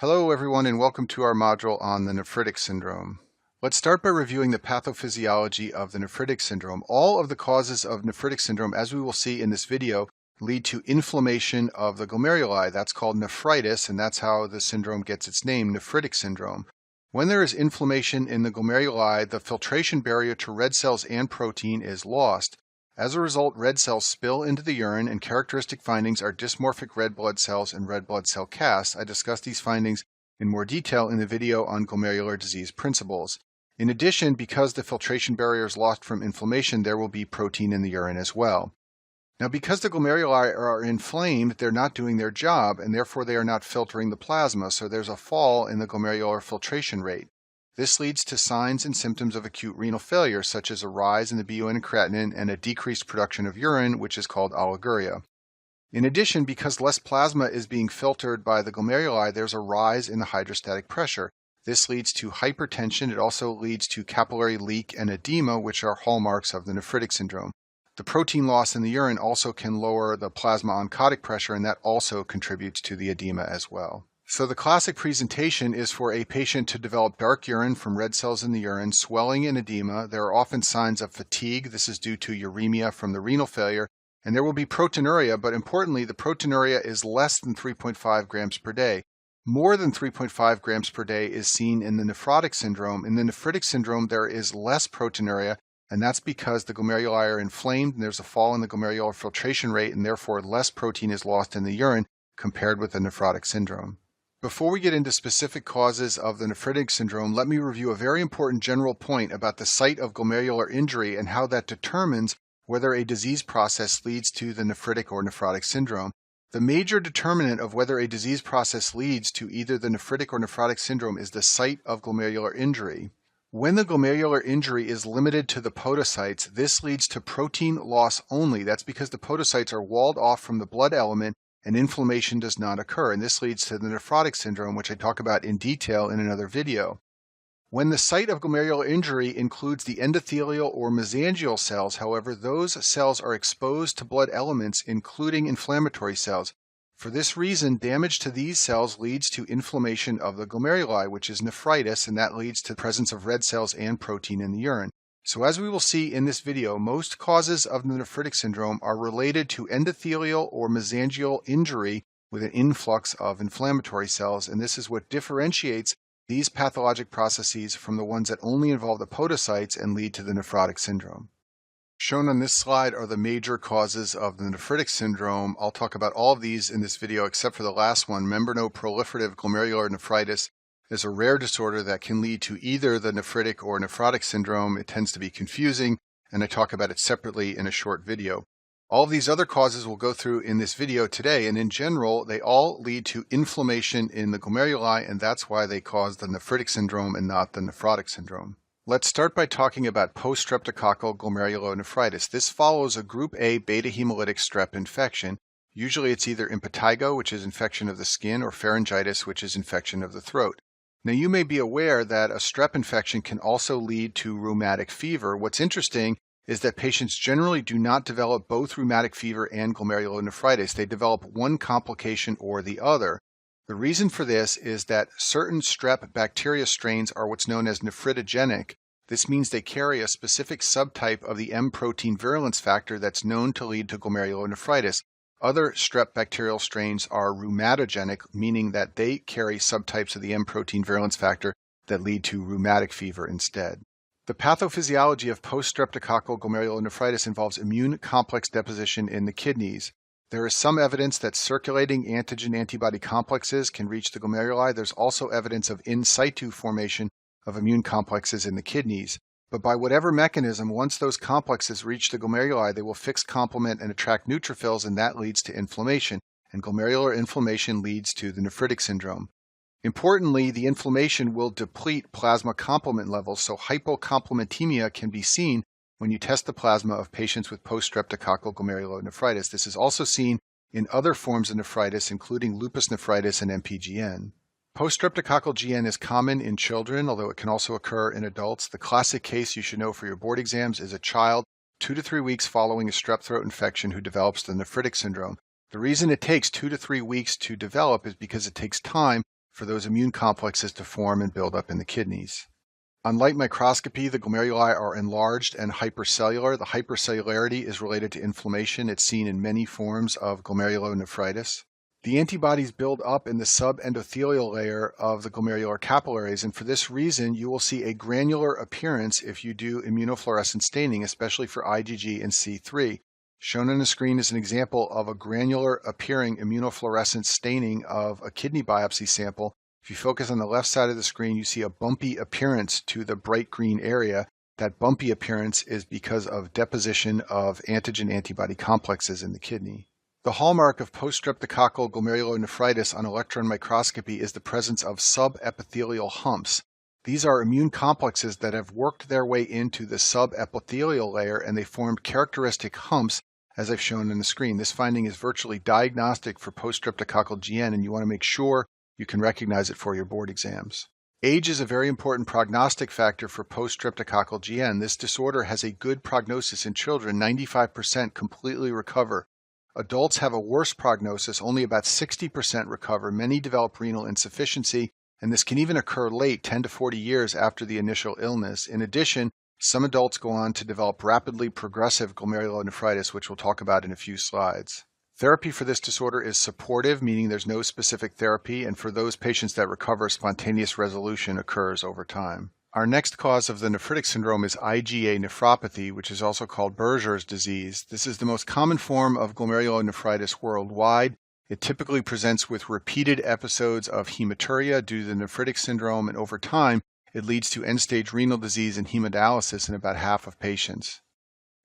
Hello everyone and welcome to our module on the nephritic syndrome. Let's start by reviewing the pathophysiology of the nephritic syndrome. All of the causes of nephritic syndrome, as we will see in this video, lead to inflammation of the glomeruli. That's called nephritis, and that's how the syndrome gets its name, nephritic syndrome. When there is inflammation in the glomeruli, the filtration barrier to red cells and protein is lost. As a result, red cells spill into the urine, and characteristic findings are dysmorphic red blood cells and red blood cell casts. I discussed these findings in more detail in the video on glomerular disease principles. In addition, because the filtration barrier is lost from inflammation, there will be protein in the urine as well. Now, because the glomeruli are inflamed, they're not doing their job, and therefore they are not filtering the plasma, so there's a fall in the glomerular filtration rate. This leads to signs and symptoms of acute renal failure, such as a rise in the BUN and creatinine and a decreased production of urine, which is called oliguria. In addition, because less plasma is being filtered by the glomeruli, there's a rise in the hydrostatic pressure. This leads to hypertension. It also leads to capillary leak and edema, which are hallmarks of the nephritic syndrome. The protein loss in the urine also can lower the plasma oncotic pressure, and that also contributes to the edema as well. So the classic presentation is for a patient to develop dark urine from red cells in the urine, swelling and edema. There are often signs of fatigue. This is due to uremia from the renal failure. And there will be proteinuria, but importantly, the proteinuria is less than 3.5 grams per day. More than 3.5 grams per day is seen in the nephrotic syndrome. In the nephritic syndrome, there is less proteinuria, and that's because the glomeruli are inflamed and there's a fall in the glomerular filtration rate, and therefore less protein is lost in the urine compared with the nephrotic syndrome. Before we get into specific causes of the nephritic syndrome, let me review a very important general point about the site of glomerular injury and how that determines whether a disease process leads to the nephritic or nephrotic syndrome. The major determinant of whether a disease process leads to either the nephritic or nephrotic syndrome is the site of glomerular injury. When the glomerular injury is limited to the podocytes, this leads to protein loss only. That's because the podocytes are walled off from the blood element and inflammation does not occur, and this leads to the nephrotic syndrome, which I talk about in detail in another video. When the site of glomerular injury includes the endothelial or mesangial cells, however, those cells are exposed to blood elements, including inflammatory cells. For this reason, damage to these cells leads to inflammation of the glomeruli, which is nephritis, and that leads to the presence of red cells and protein in the urine. So as we will see in this video, most causes of the nephritic syndrome are related to endothelial or mesangial injury with an influx of inflammatory cells, and this is what differentiates these pathologic processes from the ones that only involve the podocytes and lead to the nephrotic syndrome. Shown on this slide are the major causes of the nephritic syndrome. I'll talk about all of these in this video except for the last one. Membranoproliferative glomerular nephritis is a rare disorder that can lead to either the nephritic or nephrotic syndrome. It tends to be confusing, and I talk about it separately in a short video. All of these other causes we'll go through in this video today, and in general, they all lead to inflammation in the glomeruli, and that's why they cause the nephritic syndrome and not the nephrotic syndrome. Let's start by talking about post-streptococcal glomerulonephritis. This follows a group A beta hemolytic strep infection. Usually it's either impetigo, which is infection of the skin, or pharyngitis, which is infection of the throat. Now, you may be aware that a strep infection can also lead to rheumatic fever. What's interesting is that patients generally do not develop both rheumatic fever and glomerulonephritis. They develop one complication or the other. The reason for this is that certain strep bacteria strains are what's known as nephritogenic. This means they carry a specific subtype of the M protein virulence factor that's known to lead to glomerulonephritis. Other strep bacterial strains are rheumatogenic, meaning that they carry subtypes of the M protein virulence factor that lead to rheumatic fever instead. The pathophysiology of post-streptococcal glomerulonephritis involves immune complex deposition in the kidneys. There is some evidence that circulating antigen-antibody complexes can reach the glomeruli. There's also evidence of in situ formation of immune complexes in the kidneys. But by whatever mechanism, once those complexes reach the glomeruli, they will fix complement and attract neutrophils, and that leads to inflammation. And glomerular inflammation leads to the nephritic syndrome. Importantly, the inflammation will deplete plasma complement levels, so hypocomplementemia can be seen when you test the plasma of patients with post-streptococcal glomerulonephritis. This is also seen in other forms of nephritis, including lupus nephritis and MPGN. Post-streptococcal GN is common in children, although it can also occur in adults. The classic case you should know for your board exams is a child 2 to 3 weeks following a strep throat infection who develops the nephritic syndrome. The reason it takes 2 to 3 weeks to develop is because it takes time for those immune complexes to form and build up in the kidneys. On light microscopy, the glomeruli are enlarged and hypercellular. The hypercellularity is related to inflammation. It's seen in many forms of glomerulonephritis. The antibodies build up in the subendothelial layer of the glomerular capillaries, and for this reason, you will see a granular appearance if you do immunofluorescent staining, especially for IgG and C3. Shown on the screen is an example of a granular appearing immunofluorescent staining of a kidney biopsy sample. If you focus on the left side of the screen, you see a bumpy appearance to the bright green area. That bumpy appearance is because of deposition of antigen-antibody complexes in the kidney. The hallmark of post-streptococcal glomerulonephritis on electron microscopy is the presence of subepithelial humps. These are immune complexes that have worked their way into the subepithelial layer, and they formed characteristic humps, as I've shown on the screen. This finding is virtually diagnostic for post-streptococcal GN, and you want to make sure you can recognize it for your board exams. Age is a very important prognostic factor for post-streptococcal GN. This disorder has a good prognosis in children. 95% completely recover. Adults have a worse prognosis. Only about 60% recover. Many develop renal insufficiency, and this can even occur late, 10 to 40 years after the initial illness. In addition, some adults go on to develop rapidly progressive glomerulonephritis, which we'll talk about in a few slides. Therapy for this disorder is supportive, meaning there's no specific therapy, and for those patients that recover, spontaneous resolution occurs over time. Our next cause of the nephritic syndrome is IgA nephropathy, which is also called Berger's disease. This is the most common form of glomerulonephritis worldwide. It typically presents with repeated episodes of hematuria due to the nephritic syndrome, and over time, it leads to end-stage renal disease and hemodialysis in about half of patients.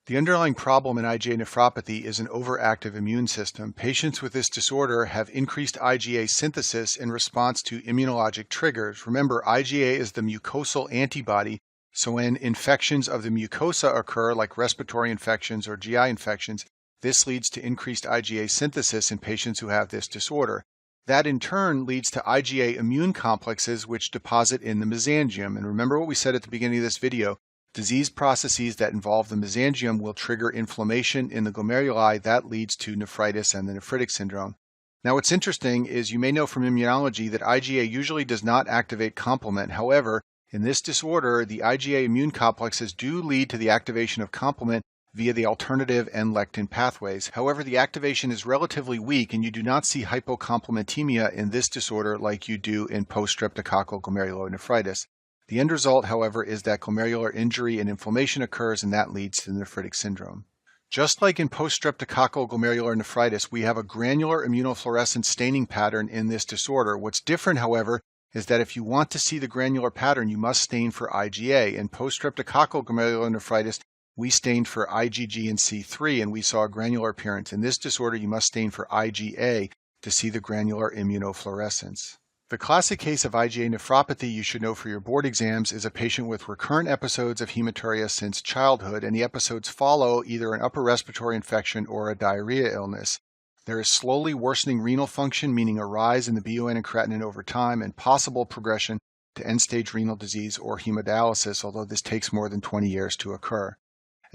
The underlying problem in IgA nephropathy is an overactive immune system. Patients with this disorder have increased IgA synthesis in response to immunologic triggers. Remember, IgA is the mucosal antibody, so when infections of the mucosa occur, like respiratory infections or GI infections, this leads to increased IgA synthesis in patients who have this disorder. That in turn leads to IgA immune complexes which deposit in the mesangium. And remember what we said at the beginning of this video. Disease processes that involve the mesangium will trigger inflammation in the glomeruli. That leads to nephritis and the nephritic syndrome. Now what's interesting is you may know from immunology that IgA usually does not activate complement. However, in this disorder, the IgA immune complexes do lead to the activation of complement via the alternative and lectin pathways. However, the activation is relatively weak, and you do not see hypocomplementemia in this disorder like you do in post-streptococcal glomerulonephritis. The end result, however, is that glomerular injury and inflammation occurs, and that leads to the nephritic syndrome. Just like in post-streptococcal glomerular nephritis, we have a granular immunofluorescent staining pattern in this disorder. What's different, however, is that if you want to see the granular pattern, you must stain for IgA. In post-streptococcal glomerular nephritis, we stained for IgG and C3, and we saw a granular appearance. In this disorder, you must stain for IgA to see the granular immunofluorescence. The classic case of IgA nephropathy you should know for your board exams is a patient with recurrent episodes of hematuria since childhood, and the episodes follow either an upper respiratory infection or a diarrhea illness. There is slowly worsening renal function, meaning a rise in the BUN and creatinine over time, and possible progression to end-stage renal disease or hemodialysis, although this takes more than 20 years to occur.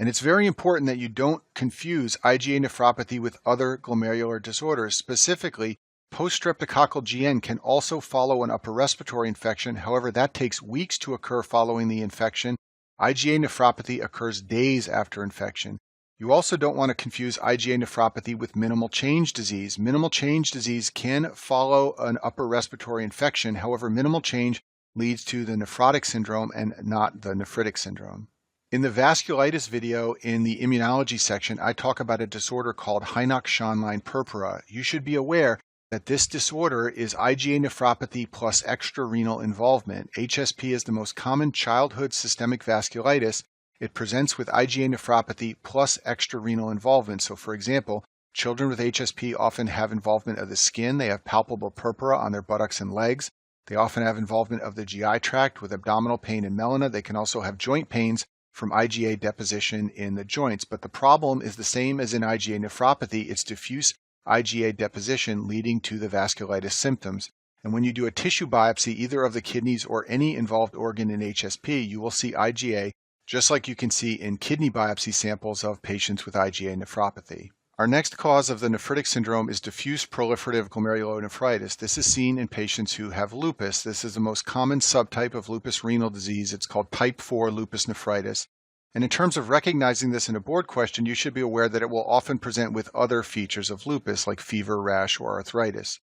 And it's very important that you don't confuse IgA nephropathy with other glomerular disorders. Specifically, post-streptococcal GN can also follow an upper respiratory infection. However, that takes weeks to occur following the infection. IgA nephropathy occurs days after infection. You also don't want to confuse IgA nephropathy with minimal change disease. Minimal change disease can follow an upper respiratory infection. However, minimal change leads to the nephrotic syndrome and not the nephritic syndrome. In the vasculitis video in the immunology section, I talk about a disorder called Hinoch-Schönlein purpura. You should be aware that this disorder is IgA nephropathy plus extrarenal involvement. HSP is the most common childhood systemic vasculitis. It presents with IgA nephropathy plus extrarenal involvement. So for example, children with HSP often have involvement of the skin. They have palpable purpura on their buttocks and legs. They often have involvement of the GI tract with abdominal pain and melena. They can also have joint pains from IgA deposition in the joints. But the problem is the same as in IgA nephropathy. It's diffuse IgA deposition leading to the vasculitis symptoms. And when you do a tissue biopsy, either of the kidneys or any involved organ in HSP, you will see IgA, just like you can see in kidney biopsy samples of patients with IgA nephropathy. Our next cause of the nephritic syndrome is diffuse proliferative glomerulonephritis. This is seen in patients who have lupus. This is the most common subtype of lupus renal disease. It's called type 4 lupus nephritis. And in terms of recognizing this in a board question, you should be aware that it will often present with other features of lupus like fever, rash, or arthritis.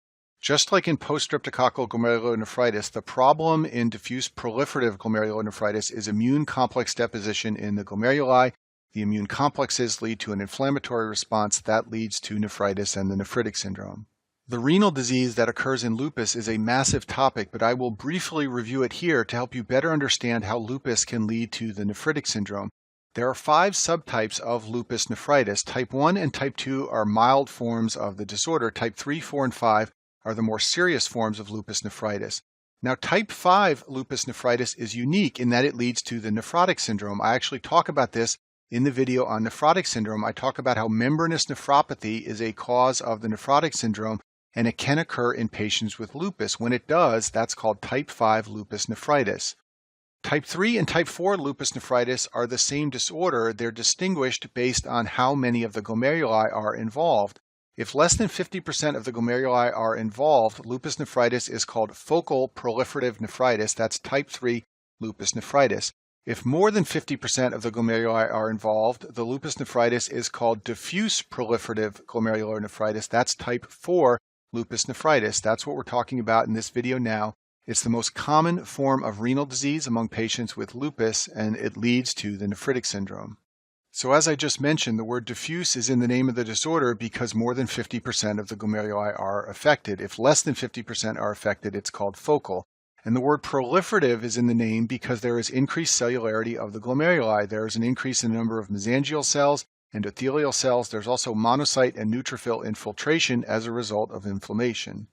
Just like in post-streptococcal glomerulonephritis, the problem in diffuse proliferative glomerulonephritis is immune complex deposition in the glomeruli. The immune complexes lead to an inflammatory response that leads to nephritis and the nephritic syndrome. The renal disease that occurs in lupus is a massive topic, but I will briefly review it here to help you better understand how lupus can lead to the nephritic syndrome. There are 5 subtypes of lupus nephritis. Type 1 and type 2 are mild forms of the disorder. Type 3, 4, and 5 are the more serious forms of lupus nephritis. Now, type 5 lupus nephritis is unique in that it leads to the nephrotic syndrome. I actually talk about this in the video on nephrotic syndrome. I talk about how membranous nephropathy is a cause of the nephrotic syndrome, and it can occur in patients with lupus. When it does, that's called type 5 lupus nephritis. Type 3 and type 4 lupus nephritis are the same disorder. They're distinguished based on how many of the glomeruli are involved. If less than 50% of the glomeruli are involved, lupus nephritis is called focal proliferative nephritis. That's type 3 lupus nephritis. If more than 50% of the glomeruli are involved, the lupus nephritis is called diffuse proliferative glomerulonephritis. That's type 4 lupus nephritis. That's what we're talking about in this video now. It's the most common form of renal disease among patients with lupus, and it leads to the nephritic syndrome. So as I just mentioned, the word diffuse is in the name of the disorder because more than 50% of the glomeruli are affected. If less than 50% are affected, it's called focal. And the word proliferative is in the name because there is increased cellularity of the glomeruli. There is an increase in the number of mesangial cells, endothelial cells. There's also monocyte and neutrophil infiltration as a result of inflammation.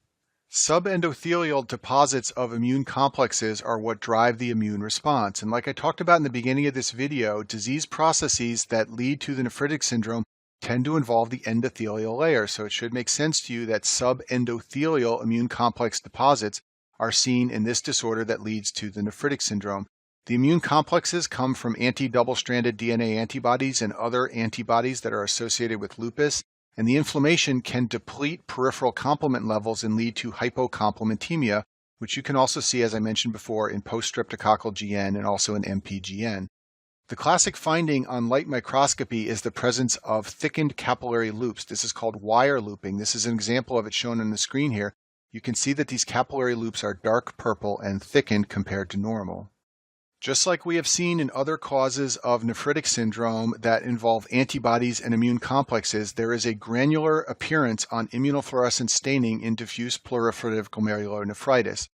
Subendothelial deposits of immune complexes are what drive the immune response. And like I talked about in the beginning of this video, disease processes that lead to the nephritic syndrome tend to involve the endothelial layer. So it should make sense to you that subendothelial immune complex deposits are seen in this disorder that leads to the nephritic syndrome. The immune complexes come from anti-double-stranded DNA antibodies and other antibodies that are associated with lupus, and the inflammation can deplete peripheral complement levels and lead to hypocomplementemia, which you can also see, as I mentioned before, in post-streptococcal GN and also in MPGN. The classic finding on light microscopy is the presence of thickened capillary loops. This is called wire looping. This is an example of it shown on the screen here. You can see that these capillary loops are dark purple and thickened compared to normal. Just like we have seen in other causes of nephritic syndrome that involve antibodies and immune complexes, there is a granular appearance on immunofluorescence staining in diffuse proliferative glomerulonephritis.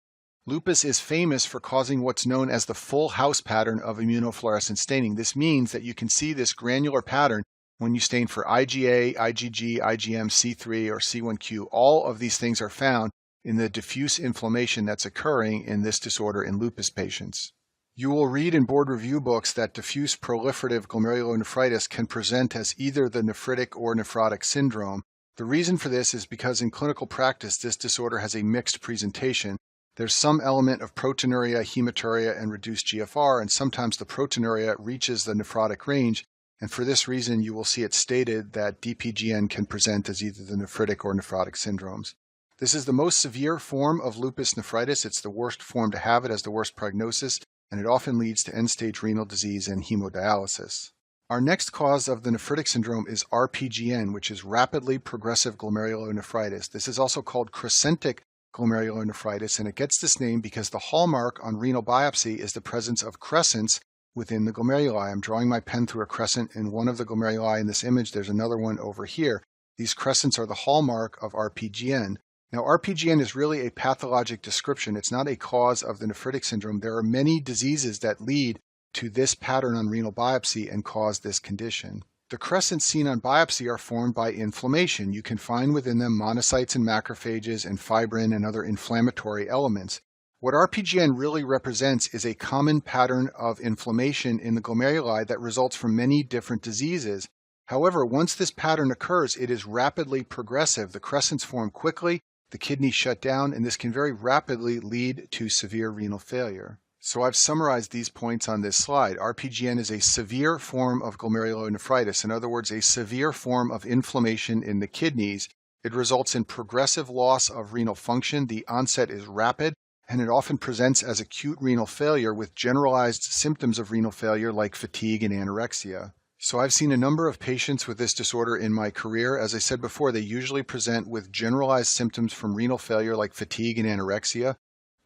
Lupus is famous for causing what's known as the full house pattern of immunofluorescence staining. This means that you can see this granular pattern when you stain for IgA, IgG, IgM, C3, or C1q. All of these things are found in the diffuse inflammation that's occurring in this disorder in lupus patients. You will read in board review books that diffuse proliferative glomerulonephritis can present as either the nephritic or nephrotic syndrome. The reason for this is because in clinical practice, this disorder has a mixed presentation. There's some element of proteinuria, hematuria, and reduced GFR, and sometimes the proteinuria reaches the nephrotic range, and for this reason, you will see it stated that DPGN can present as either the nephritic or nephrotic syndromes. This is the most severe form of lupus nephritis. It's the worst form to have. It has the worst prognosis, and it often leads to end-stage renal disease and hemodialysis. Our next cause of the nephritic syndrome is RPGN, which is rapidly progressive glomerulonephritis. This is also called crescentic glomerulonephritis, and it gets this name because the hallmark on renal biopsy is the presence of crescents within the glomeruli. I'm drawing my pen through a crescent in one of the glomeruli in this image. There's another one over here. These crescents are the hallmark of RPGN. Now, RPGN is really a pathologic description. It's not a cause of the nephritic syndrome. There are many diseases that lead to this pattern on renal biopsy and cause this condition. The crescents seen on biopsy are formed by inflammation. You can find within them monocytes and macrophages and fibrin and other inflammatory elements. What RPGN really represents is a common pattern of inflammation in the glomeruli that results from many different diseases. However, once this pattern occurs, it is rapidly progressive. The crescents form quickly, the kidneys shut down, and this can very rapidly lead to severe renal failure. So I've summarized these points on this slide. RPGN is a severe form of glomerulonephritis, in other words, a severe form of inflammation in the kidneys. It results in progressive loss of renal function. The onset is rapid, and it often presents as acute renal failure with generalized symptoms of renal failure like fatigue and anorexia. So I've seen a number of patients with this disorder in my career. As I said before, they usually present with generalized symptoms from renal failure like fatigue and anorexia.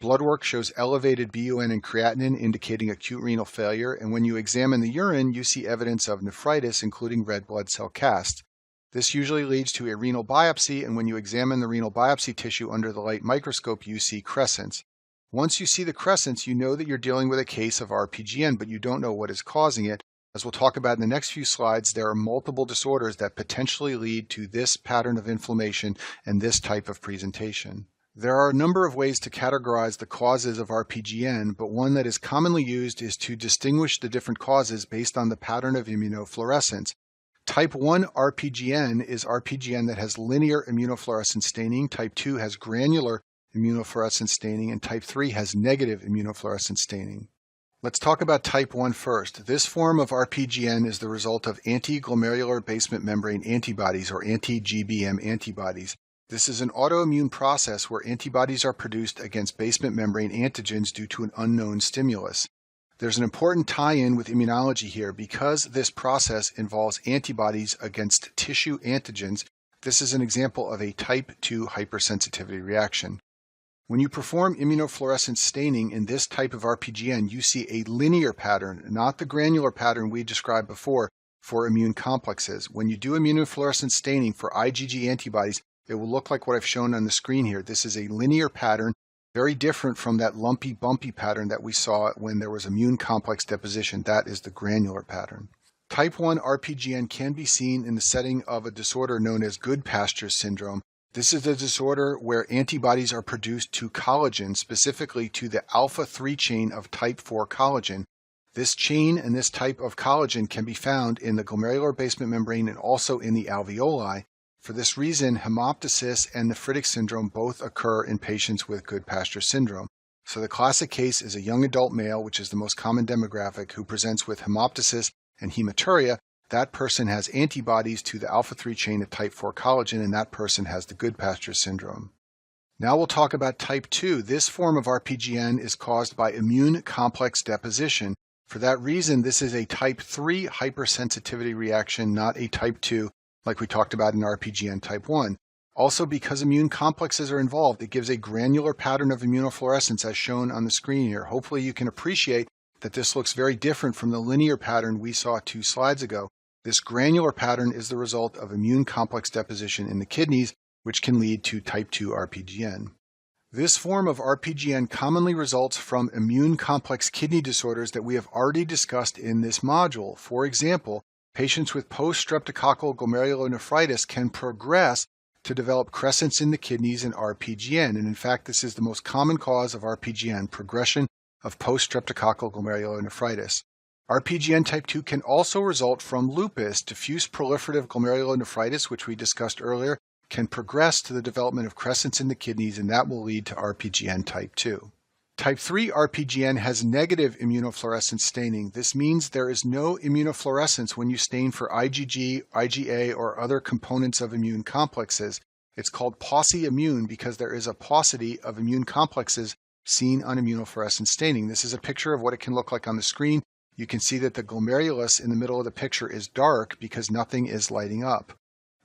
Blood work shows elevated BUN and creatinine indicating acute renal failure, and when you examine the urine, you see evidence of nephritis, including red blood cell cast. This usually leads to a renal biopsy, and when you examine the renal biopsy tissue under the light microscope, you see crescents. Once you see the crescents, you know that you're dealing with a case of RPGN, but you don't know what is causing it. As we'll talk about in the next few slides, there are multiple disorders that potentially lead to this pattern of inflammation and this type of presentation. There are a number of ways to categorize the causes of RPGN, but one that is commonly used is to distinguish the different causes based on the pattern of immunofluorescence. Type 1 RPGN is RPGN that has linear immunofluorescence staining, type 2 has granular immunofluorescence staining, and type 3 has negative immunofluorescence staining. Let's talk about type 1 first. This form of RPGN is the result of anti-glomerular basement membrane antibodies, or anti-GBM antibodies. This is an autoimmune process where antibodies are produced against basement membrane antigens due to an unknown stimulus. There's an important tie-in with immunology here. Because this process involves antibodies against tissue antigens, this is an example of a type 2 hypersensitivity reaction. When you perform immunofluorescence staining in this type of RPGN, you see a linear pattern, not the granular pattern we described before for immune complexes. When you do immunofluorescence staining for IgG antibodies, it will look like what I've shown on the screen here. This is a linear pattern, very different from that lumpy, bumpy pattern that we saw when there was immune complex deposition. That is the granular pattern. Type 1 RPGN can be seen in the setting of a disorder known as Goodpasture syndrome. This is a disorder where antibodies are produced to collagen, specifically to the alpha-3 chain of type 4 collagen. This chain and this type of collagen can be found in the glomerular basement membrane and also in the alveoli. For this reason, hemoptysis and nephritic syndrome both occur in patients with Goodpasture syndrome. So the classic case is a young adult male, which is the most common demographic, who presents with hemoptysis and hematuria. That person has antibodies to the alpha-3 chain of type 4 collagen, and that person has the Goodpasture syndrome. Now we'll talk about type 2. This form of RPGN is caused by immune complex deposition. For that reason, this is a type 3 hypersensitivity reaction, not a type 2 like we talked about in RPGN type 1. Also, because immune complexes are involved, it gives a granular pattern of immunofluorescence as shown on the screen here. Hopefully you can appreciate that this looks very different from the linear pattern we saw 2 slides ago. This granular pattern is the result of immune complex deposition in the kidneys, which can lead to type 2 RPGN. This form of RPGN commonly results from immune complex kidney disorders that we have already discussed in this module. For example, patients with post-streptococcal glomerulonephritis can progress to develop crescents in the kidneys and RPGN. And in fact, this is the most common cause of RPGN, progression of post-streptococcal glomerulonephritis. RPGN type 2 can also result from lupus. Diffuse proliferative glomerulonephritis, which we discussed earlier, can progress to the development of crescents in the kidneys, and that will lead to RPGN type 2. Type 3 RPGN has negative immunofluorescence staining. This means there is no immunofluorescence when you stain for IgG, IgA, or other components of immune complexes. It's called pauci-immune because there is a paucity of immune complexes seen on immunofluorescence staining. This is a picture of what it can look like on the screen. You can see that the glomerulus in the middle of the picture is dark because nothing is lighting up.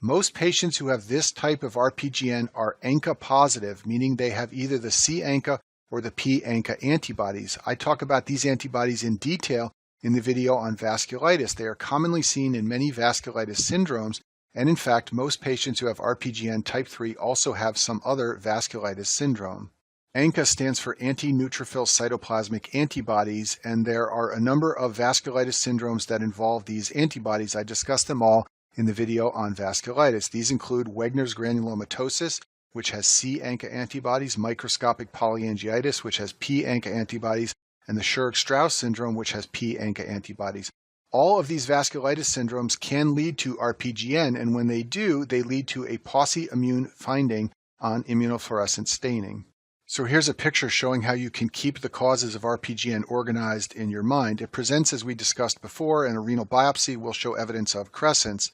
Most patients who have this type of RPGN are ANCA positive, meaning they have either the C-ANCA or the P-ANCA antibodies. I talk about these antibodies in detail in the video on vasculitis. They are commonly seen in many vasculitis syndromes, and in fact, most patients who have RPGN type 3 also have some other vasculitis syndrome. ANCA stands for anti-neutrophil cytoplasmic antibodies, and there are a number of vasculitis syndromes that involve these antibodies. I discussed them all in the video on vasculitis. These include Wegener's granulomatosis, which has C-ANCA antibodies, microscopic polyangiitis, which has P-ANCA antibodies, and the Sturge-Strauss syndrome, which has P-ANCA antibodies. All of these vasculitis syndromes can lead to RPGN, and when they do, they lead to a pauci-immune finding on immunofluorescence staining. So here's a picture showing how you can keep the causes of RPGN organized in your mind. It presents, as we discussed before, and a renal biopsy will show evidence of crescents.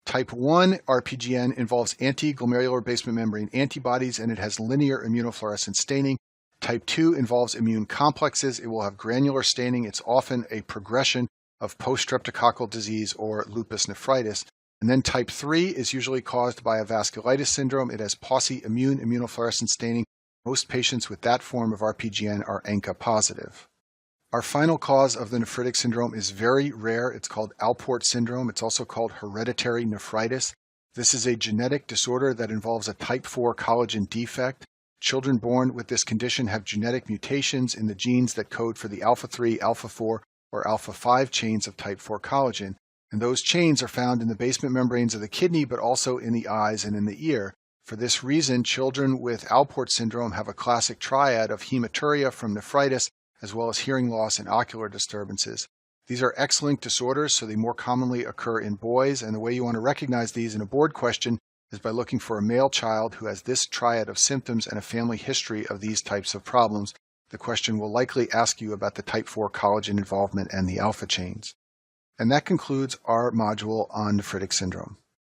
Type 1 RPGN involves anti-glomerular basement membrane antibodies, and it has linear immunofluorescent staining. Type 2 involves immune complexes. It will have granular staining. It's often a progression of post-streptococcal disease or lupus nephritis. And then type 3 is usually caused by a vasculitis syndrome. It has pauci immune immunofluorescent staining. Most patients with that form of RPGN are ANCA positive. Our final cause of the nephritic syndrome is very rare. It's called Alport syndrome. It's also called hereditary nephritis. This is a genetic disorder that involves a type 4 collagen defect. Children born with this condition have genetic mutations in the genes that code for the alpha 3, alpha 4, or alpha 5 chains of type 4 collagen. And those chains are found in the basement membranes of the kidney, but also in the eyes and in the ear. For this reason, children with Alport syndrome have a classic triad of hematuria from nephritis, as well as hearing loss and ocular disturbances. These are X-linked disorders, so they more commonly occur in boys, and the way you want to recognize these in a board question is by looking for a male child who has this triad of symptoms and a family history of these types of problems. The question will likely ask you about the type 4 collagen involvement and the alpha chains. And that concludes our module on nephritic syndrome.